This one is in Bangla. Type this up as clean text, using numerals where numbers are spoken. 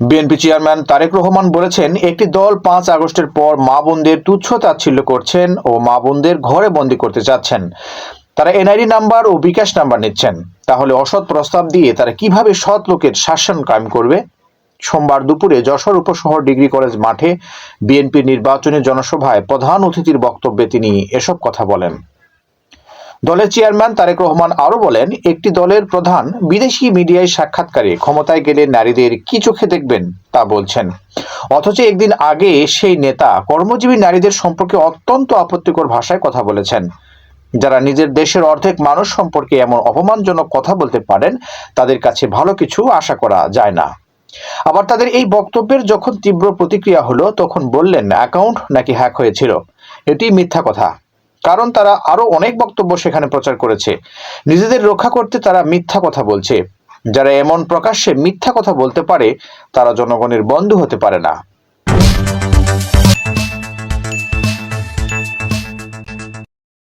বিএনপি চেয়ারম্যান তারেক রহমান বলেছেন, একটি দল ৫ আগস্টের পর মা বোনদের তুচ্ছ-তাচ্ছিল্য করছেন ও মা বোনদের ঘরে বন্দী করতে চাচ্ছেন। তারা এনআইডি নাম্বার ও বিকাশ নাম্বার নিচ্ছেন। তাহলে অসৎ প্রস্তাব দিয়ে তারা কিভাবে সৎ লোকের শাসন কায়েম করবে? সোমবার দুপুরে যশোর উপশহর ডিগ্রি কলেজ মাঠে বিএনপির নির্বাচনী জনসভায় প্রধান অতিথির বক্তব্যে তিনি এসব কথা বলেন। দলের চেয়ারম্যান তারেক রহমান আরো বলেন, একটি দলের প্রধান বিদেশি মিডিয়ায় সাক্ষাৎকারে ক্ষমতায় গেলে নারীদের কি চোখে দেখবেন তা বলছেন, অথচ একদিন আগে সেই নেতা কর্মজীবী নারীদের সম্পর্কে অত্যন্ত আপত্তিকর ভাষায় কথা বলেছেন। যারা নিজের দেশের অর্ধেক মানুষ সম্পর্কে এমন অপমানজনক কথা বলতে পারেন, তাদের কাছে ভালো কিছু আশা করা যায় না। আবার তাদের এই বক্তব্যের যখন তীব্র প্রতিক্রিয়া হলো, তখন বললেন অ্যাকাউন্ট নাকি হ্যাক হয়েছিল। এটি মিথ্যা কথা, কারণ তারা আরো অনেক বক্তব্য সেখানে প্রচার করেছে। নিজেদের রক্ষা করতে তারা মিথ্যা কথা বলছে। যারা এমন প্রকাশ্যে মিথ্যা কথা বলতে পারে, তারা জনগণের বন্ধু হতে পারে না।